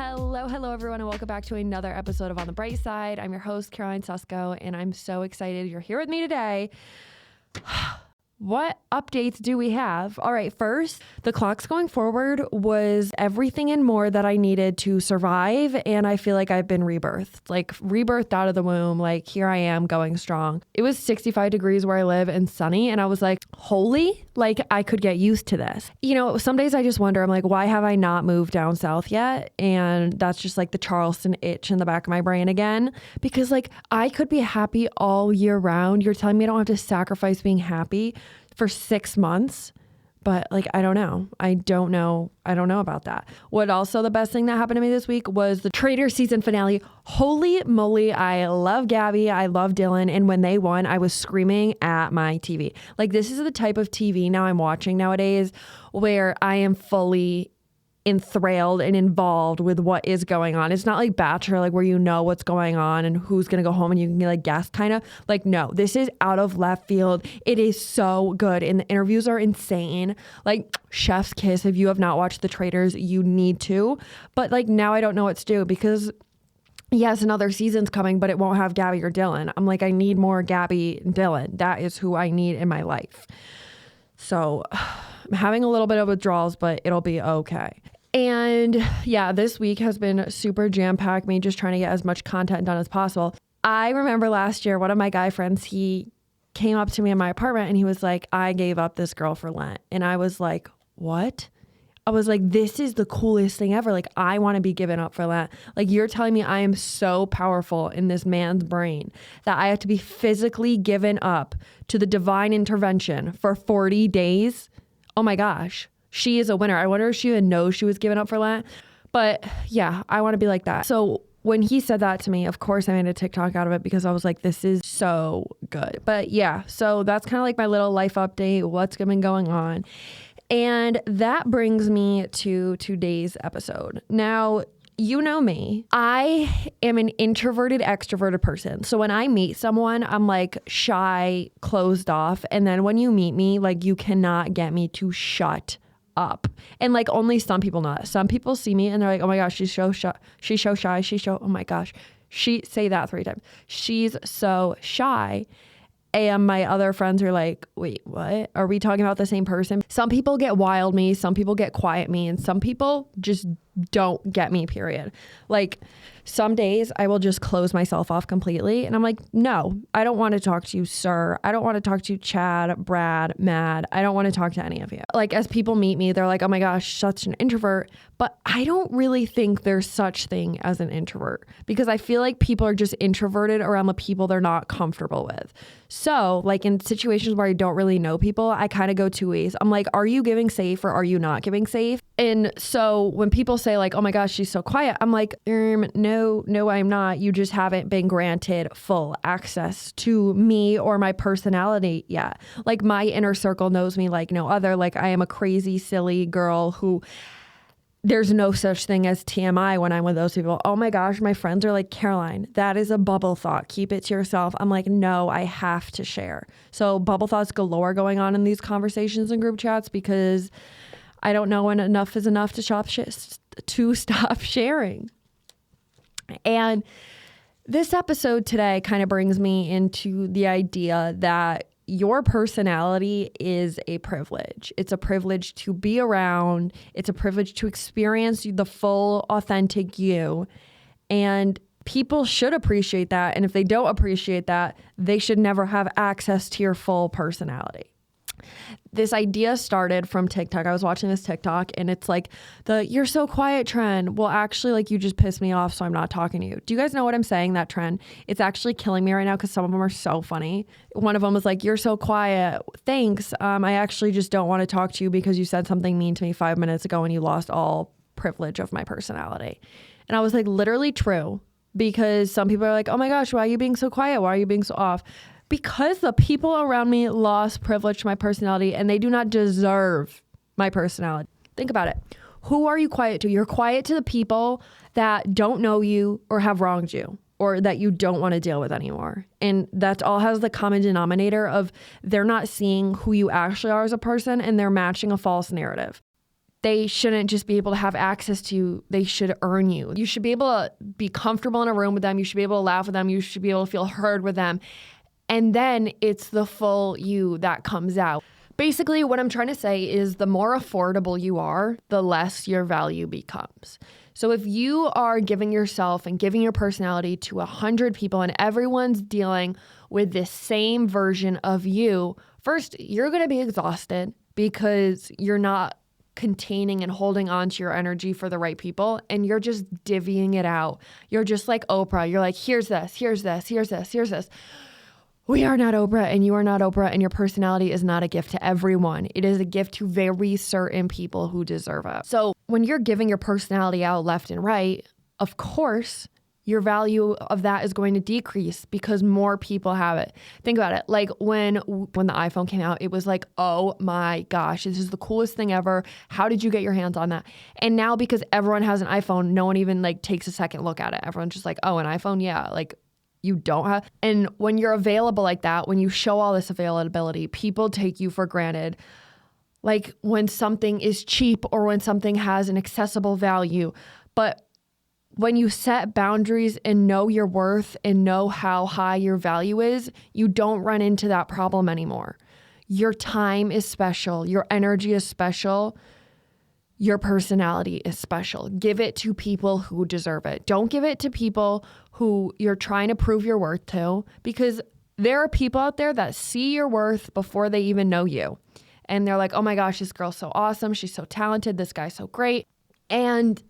Hello, everyone, and welcome back to another episode of On the Bright Side. I'm your host, Caroline Susko, and I'm so excited you're here with me today. What updates do we have? All right, first, the clocks going forward was everything and more that I needed to survive, and I feel like I've been rebirthed out of the womb. Like, here I am going strong. It was 65 degrees where I live and sunny, and I was like, holy, like I could get used to this. You know, some days I just wonder, I'm like, why have I not moved down south yet? And that's just like the Charleston itch in the back of my brain again, because like I could be happy all year round. You're telling me I don't have to sacrifice being happy for 6 months, but like, I don't know about that. What also the best thing that happened to me this week was the Traitors season finale. Holy moly. I love Gabby. I love Dylan. And when they won, I was screaming at my TV. Like, this is the type of TV now I'm watching nowadays where I am fully enthralled and involved with what is going on. It's not like Bachelor, like where you know what's going on and who's going to go home and you can like guess kind of. Like, no, this is out of left field. It is so good. And the interviews are insane. Like, chef's kiss. If you have not watched The Traitors, you need to. But like, now I don't know what to do because yes, another season's coming, but it won't have Gabby or Dylan. I'm like, I need more Gabby and Dylan. That is who I need in my life. So I'm having a little bit of withdrawals, but it'll be okay. And yeah, this week has been super jam-packed, me just trying to get as much content done as possible. I remember last year, one of my guy friends, he came up to me in my apartment and he was like, I gave up this girl for Lent. And I was like, what? I was like, this is the coolest thing ever. Like, I want to be given up for Lent. Like, you're telling me I am so powerful in this man's brain that I have to be physically given up to the divine intervention for 40 days? Oh my gosh. She is a winner. I wonder if she even knows she was given up for Lent. But yeah, I want to be like that. So when he said that to me, of course I made a TikTok out of it because I was like, this is so good. But yeah, so that's kind of like my little life update, what's been going on. And that brings me to today's episode. Now, you know me, I am an introverted, extroverted person. So when I meet someone, I'm like shy, closed off. And then when you meet me, like you cannot get me to shut up. And like only some people know that. Some people see me and they're like, oh my gosh, she's so shy. Oh my gosh. Say that 3 times. She's so shy. And my other friends are like, wait, what? Are we talking about the same person? Some people get wild me, some people get quiet me, and some people just don't get me, period. Like, some days I will just close myself off completely. And I'm like, no, I don't want to talk to you, sir. I don't want to talk to you, Chad, Brad, Mad. I don't want to talk to any of you. Like, as people meet me, they're like, oh my gosh, such an introvert. But I don't really think there's such thing as an introvert because I feel like people are just introverted around the people they're not comfortable with. So like in situations where I don't really know people, I kind of go 2 ways. I'm like, are you giving safe or are you not giving safe? And so when people say like, oh my gosh, she's so quiet, I'm like, no, I'm not. You just haven't been granted full access to me or my personality yet. Like, my inner circle knows me like no other. Like, I am a crazy, silly girl who there's no such thing as TMI when I'm with those people. Oh my gosh, my friends are like, Caroline, that is a bubble thought. Keep it to yourself. I'm like, no, I have to share. So bubble thoughts galore going on in these conversations and group chats because I don't know when enough is enough to stop sharing. And this episode today kind of brings me into the idea that your personality is a privilege. It's a privilege to be around. It's a privilege to experience the full, authentic you. And people should appreciate that. And if they don't appreciate that, they should never have access to your full personality. This idea started from TikTok. I was watching this TikTok and it's like the you're so quiet trend. Well, actually, like, you just pissed me off, so I'm not talking to you. Do you guys know what I'm saying? That trend. It's actually killing me right now because some of them are so funny. One of them was like, you're so quiet. Thanks. I actually just don't want to talk to you because you said something mean to me 5 minutes ago and you lost all privilege of my personality. And I was like, literally true. Because some people are like, oh my gosh, why are you being so quiet? Why are you being so off? Because the people around me lost privilege to my personality and they do not deserve my personality. Think about it. Who are you quiet to? You're quiet to the people that don't know you or have wronged you or that you don't want to deal with anymore. And that all has the common denominator of they're not seeing who you actually are as a person and they're matching a false narrative. They shouldn't just be able to have access to you. They should earn you. You should be able to be comfortable in a room with them. You should be able to laugh with them. You should be able to feel heard with them. And then it's the full you that comes out. Basically, what I'm trying to say is the more affordable you are, the less your value becomes. So if you are giving yourself and giving your personality to 100 people and everyone's dealing with this same version of you, first, you're going to be exhausted because you're not containing and holding on to your energy for the right people, and you're just divvying it out. You're just like Oprah. You're like, here's this, here's this, here's this, here's this. We are not Oprah, and you are not Oprah, and your personality is not a gift to everyone. It is a gift to very certain people who deserve it. So when you're giving your personality out left and right, of course, your value of that is going to decrease because more people have it. Think about it. Like when the iPhone came out, it was like, oh my gosh, this is the coolest thing ever. How did you get your hands on that? And now because everyone has an iPhone, no one even like takes a second look at it. Everyone's just like, oh, an iPhone? Yeah, like you don't have. And when you're available like that, when you show all this availability, people take you for granted. Like when something is cheap or when something has an accessible value. But when you set boundaries and know your worth and know how high your value is, you don't run into that problem anymore. Your time is special. Your energy is special. Your personality is special. Give it to people who deserve it. Don't give it to people who you're trying to prove your worth to, because there are people out there that see your worth before they even know you. And they're like, oh my gosh, this girl's so awesome. She's so talented. This guy's so great. And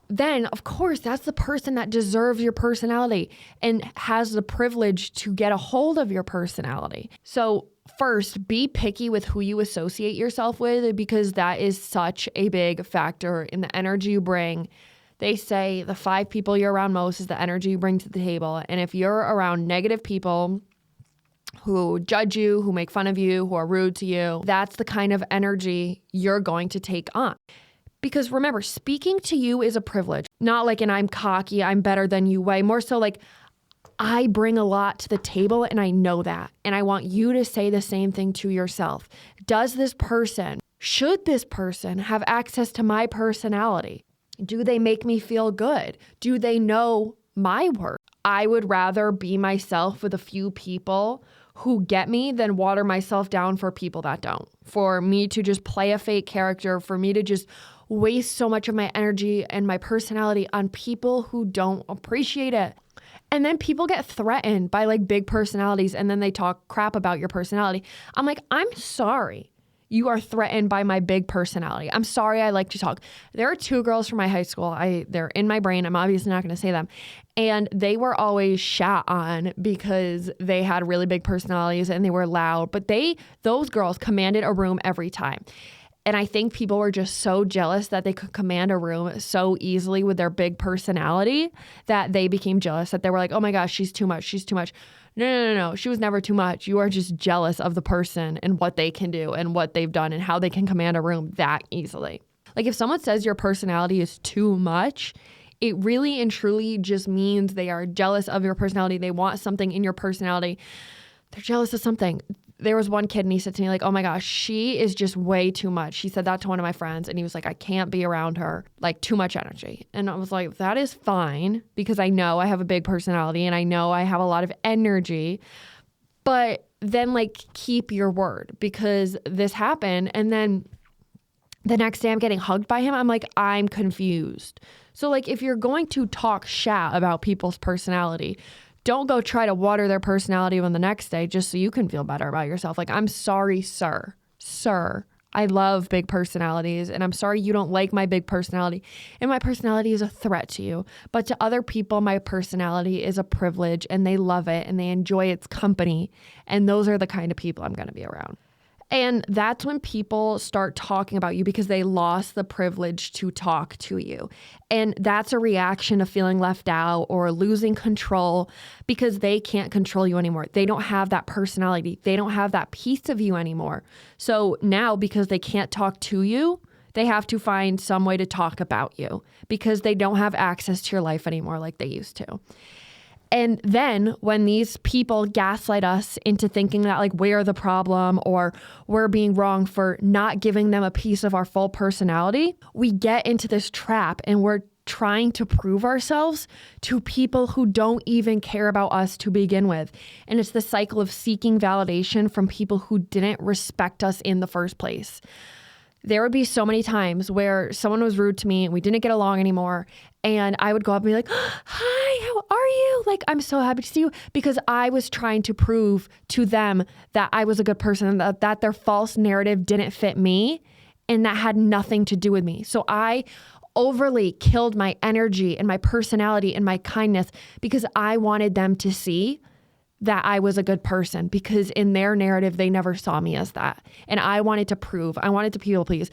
then, of course, that's the person that deserves your personality and has the privilege to get a hold of your personality. So first, be picky with who you associate yourself with, because that is such a big factor in the energy you bring. They say the 5 people you're around most is the energy you bring to the table. And if you're around negative people who judge you, who make fun of you, who are rude to you, that's the kind of energy you're going to take on. Because remember, speaking to you is a privilege. Not like an I'm cocky, I'm better than you way. More so like I bring a lot to the table and I know that. And I want you to say the same thing to yourself. Should this person have access to my personality? Do they make me feel good? Do they know my worth? I would rather be myself with a few people who get me than water myself down for people that don't. For me to just play a fake character, for me to just waste so much of my energy and my personality on people who don't appreciate it. And then people get threatened by like big personalities and then they talk crap about your personality. I'm like, I'm sorry you are threatened by my big personality. I'm sorry I like to talk. There are 2 girls from my high school. They're in my brain. I'm obviously not going to say them. And they were always shat on because they had really big personalities and they were loud. But those girls commanded a room every time. And I think people were just so jealous that they could command a room so easily with their big personality that they became jealous, that they were like, oh my gosh, she's too much. She's too much. No. She was never too much. You are just jealous of the person and what they can do and what they've done and how they can command a room that easily. Like if someone says your personality is too much, it really and truly just means they are jealous of your personality. They want something in your personality. They're jealous of something. There was one kid and he said to me like, oh my gosh, she is just way too much. He said that to one of my friends and he was like, I can't be around her, like too much energy. And I was like, that is fine because I know I have a big personality and I know I have a lot of energy, but then like keep your word because this happened. And then the next day I'm getting hugged by him. I'm like, I'm confused. So like if you're going to talk shat about people's personality, don't go try to water their personality on the next day just so you can feel better about yourself. Like, I'm sorry, sir. I love big personalities and I'm sorry you don't like my big personality. And my personality is a threat to you. But to other people, my personality is a privilege and they love it and they enjoy its company. And those are the kind of people I'm going to be around. And that's when people start talking about you because they lost the privilege to talk to you. And that's a reaction of feeling left out or losing control because they can't control you anymore. They don't have that personality. They don't have that piece of you anymore. So now because they can't talk to you, they have to find some way to talk about you because they don't have access to your life anymore like they used to. And then when these people gaslight us into thinking that like we're the problem or we're being wrong for not giving them a piece of our full personality, we get into this trap and we're trying to prove ourselves to people who don't even care about us to begin with. And it's the cycle of seeking validation from people who didn't respect us in the first place. There would be so many times where someone was rude to me and we didn't get along anymore. And I would go up and be like, hi, how are you? Like, I'm so happy to see you, because I was trying to prove to them that I was a good person, that their false narrative didn't fit me and that had nothing to do with me. So I overly killed my energy and my personality and my kindness because I wanted them to see that I was a good person, because in their narrative, they never saw me as that. And I wanted to prove, I wanted to people please.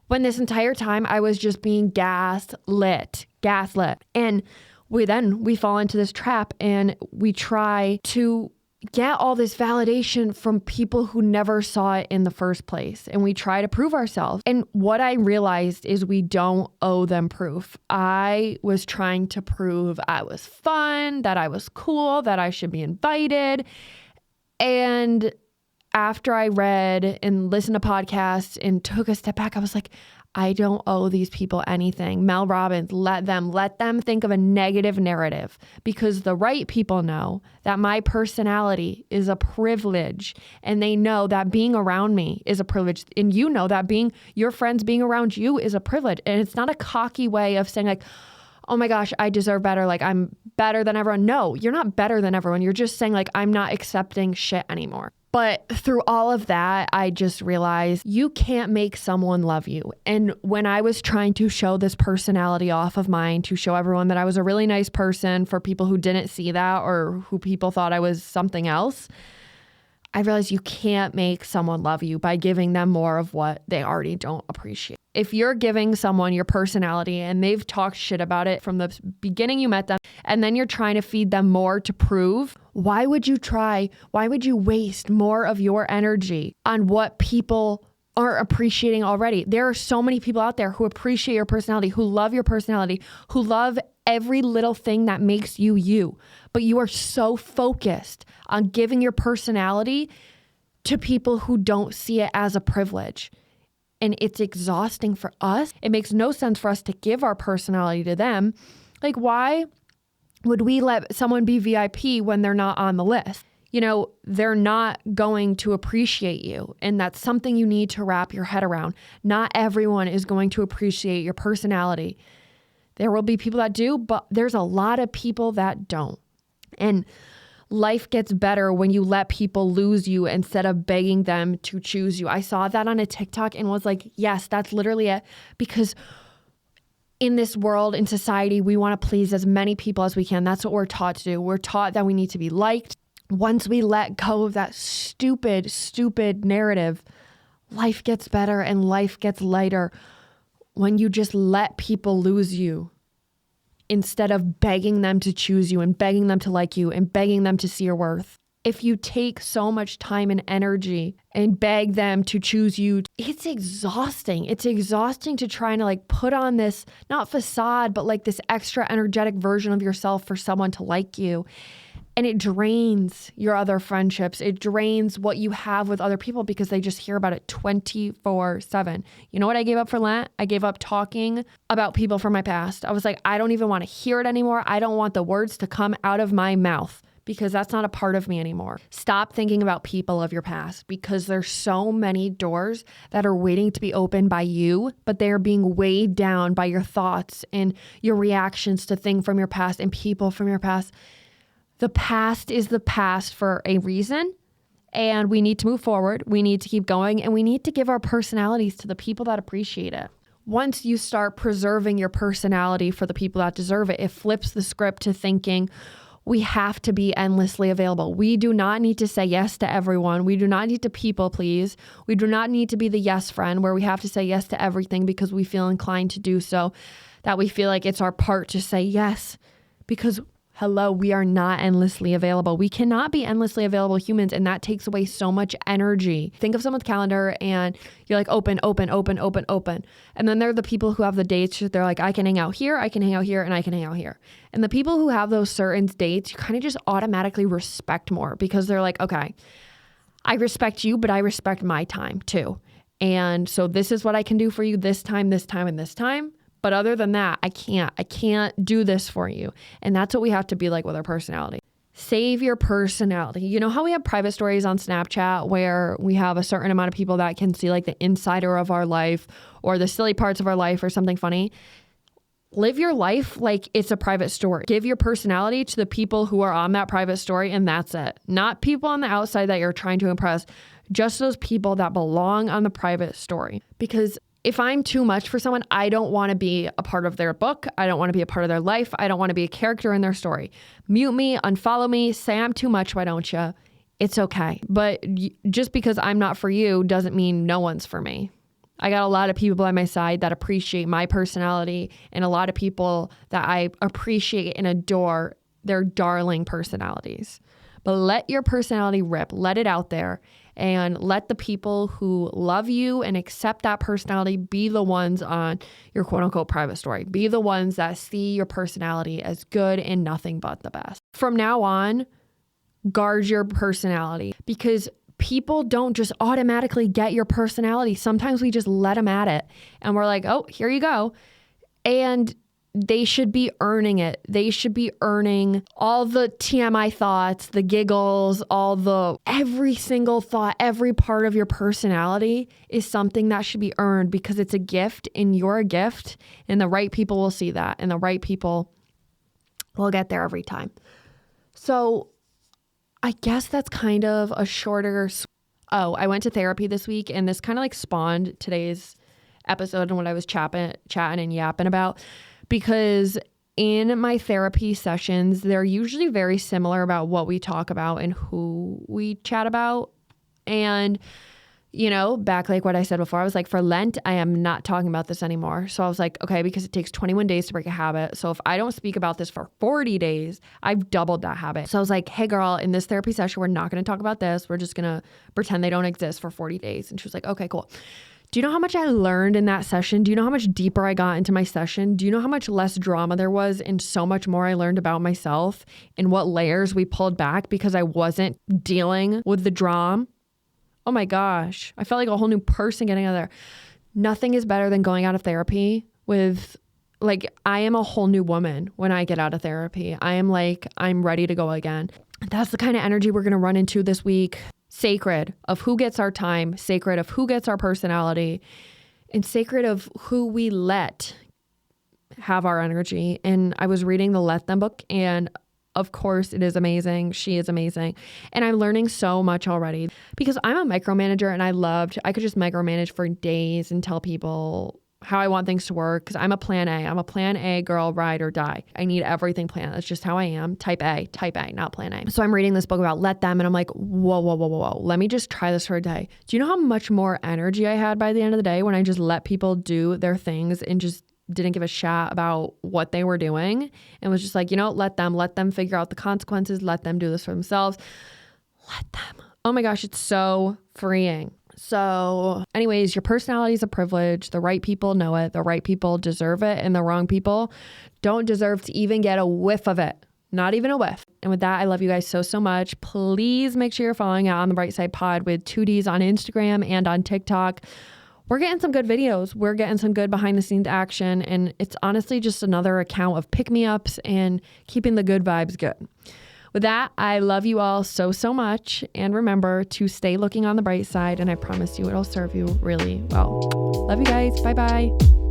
When this entire time I was just being gaslit. And we fall into this trap and we try to get all this validation from people who never saw it in the first place. And we try to prove ourselves. And what I realized is we don't owe them proof. I was trying to prove I was fun, that I was cool, that I should be invited. And after I read and listened to podcasts and took a step back, I was like, I don't owe these people anything. Mel Robbins, let them think of a negative narrative, because the right people know that my personality is a privilege, and they know that being around me is a privilege. And you know that your friends being around you is a privilege. And it's not a cocky way of saying like, oh my gosh, I deserve better. Like I'm better than everyone. No, you're not better than everyone. You're just saying like, I'm not accepting shit anymore. But through all of that, I just realized you can't make someone love you. And when I was trying to show this personality off of mine to show everyone that I was a really nice person for people who didn't see that or who people thought I was something else, I realized you can't make someone love you by giving them more of what they already don't appreciate. If you're giving someone your personality and they've talked shit about it from the beginning you met them, and then you're trying to feed them more to prove, why would you waste more of your energy on what people aren't appreciating already? There are so many people out there who appreciate your personality, who love your personality, who love every little thing that makes you you. But you are so focused on giving your personality to people who don't see it as a privilege. And it's exhausting for us. It makes no sense for us to give our personality to them. Like, why would we let someone be VIP when they're not on the list? You know, they're not going to appreciate you. And that's something you need to wrap your head around. Not everyone is going to appreciate your personality. There will be people that do, but there's a lot of people that don't. And life gets better when you let people lose you instead of begging them to choose you. I saw that on a TikTok and was like, yes, that's literally it. Because in this world, in society, we want to please as many people as we can. That's what we're taught to do. We're taught that we need to be liked. Once we let go of that stupid narrative, life gets better and life gets lighter when you just let people lose you instead of begging them to choose you and begging them to like you and begging them to see your worth. If you take so much time and energy and beg them to choose you, it's exhausting. It's exhausting to try and like put on this, not facade, but like this extra energetic version of yourself for someone to like you. And it drains your other friendships. It drains what you have with other people because they just hear about it 24/7. You know what I gave up for Lent? I gave up talking about people from my past. I was like, I don't even want to hear it anymore. I don't want the words to come out of my mouth because that's not a part of me anymore. Stop thinking about people of your past because there's so many doors that are waiting to be opened by you, but they are being weighed down by your thoughts and your reactions to things from your past and people from your past. The past is the past for a reason, and we need to move forward. We need to keep going, and we need to give our personalities to the people that appreciate it. Once you start preserving your personality for the people that deserve it, it flips the script to thinking we have to be endlessly available. We do not need to say yes to everyone. We do not need to people please. We do not need to be the yes friend where we have to say yes to everything because we feel inclined to do so, that we feel like it's our part to say yes because Hello, we are not endlessly available. We cannot be endlessly available humans, and that takes away so much energy. Think of someone's calendar and you're like, open. And then there are the people who have the dates. They're like, I can hang out here, I can hang out here, and I can hang out here. And the people who have those certain dates, you kind of just automatically respect more because they're like, okay, I respect you, but I respect my time too. And so this is what I can do for you this time, and this time. But other than that, I can't do this for you. And that's what we have to be like with our personality. Save your personality. You know how we have private stories on Snapchat where we have a certain amount of people that can see like the insider of our life or the silly parts of our life or something funny? Live your life like it's a private story. Give your personality to the people who are on that private story, and that's it. Not people on the outside that you're trying to impress, just those people that belong on the private story. Because if I'm too much for someone, I don't want to be a part of their book. I don't want to be a part of their life. I don't want to be a character in their story. Mute me, unfollow me, say I'm too much, why don't you? It's okay. But just because I'm not for you doesn't mean no one's for me. I got a lot of people by my side that appreciate my personality and a lot of people that I appreciate and adore their darling personalities. But let your personality rip. Let it out there. And let the people who love you and accept that personality be the ones on your quote unquote private story. Be the ones that see your personality as good and nothing but the best. From now on, guard your personality because people don't just automatically get your personality. Sometimes we just let them at it and we're like, oh, here you go. And they should be earning it. They should be earning all the TMI thoughts, the giggles, every single thought, every part of your personality is something that should be earned because it's a gift and you're a gift and the right people will see that and the right people will get there every time. So I guess that's kind of a shorter. I went to therapy this week and this kind of like spawned today's episode and what I was chatting and yapping about. Because in my therapy sessions, they're usually very similar about what we talk about and who we chat about. And, you know, back like what I said before, I was like, for Lent, I am not talking about this anymore. So I was like, okay, because it takes 21 days to break a habit. So if I don't speak about this for 40 days, I've doubled that habit. So I was like, hey girl, in this therapy session, we're not going to talk about this. We're just going to pretend they don't exist for 40 days. And she was like, okay, cool. Do you know how much I learned in that session? Do you know how much deeper I got into my session? Do you know how much less drama there was and so much more I learned about myself and what layers we pulled back because I wasn't dealing with the drama? Oh my gosh. I felt like a whole new person getting out of there. Nothing is better than going out of therapy with like, I am a whole new woman when I get out of therapy. I am like, I'm ready to go again. That's the kind of energy we're going to run into this week. Sacred of who gets our time, sacred of who gets our personality, and sacred of who we let have our energy. And I was reading the Let Them book, and of course it is amazing. She is amazing. And I'm learning so much already because I'm a micromanager and I could just micromanage for days and tell people how I want things to work because I'm a plan A. I'm a plan A girl, ride or die. I need everything planned. That's just how I am. Type A, not plan A. So I'm reading this book about Let Them and I'm like, whoa. Let me just try this for a day. Do you know how much more energy I had by the end of the day when I just let people do their things and just didn't give a shit about what they were doing and was just like, you know, let them figure out the consequences. Let them do this for themselves. Let them. Oh my gosh, it's so freeing. So anyways, your personality is a privilege. The right people know it. The right people deserve it. And the wrong people don't deserve to even get a whiff of it. Not even a whiff. And with that, I love you guys so much. Please make sure you're following out on the Bright Side Pod with 2Ds on Instagram and on TikTok. We're getting some good videos. We're getting some good behind the scenes action. And it's honestly just another account of pick-me-ups and keeping the good vibes good. With that, I love you all so much. And remember to stay looking on the bright side. And I promise you it'll serve you really well. Love you guys. Bye-bye.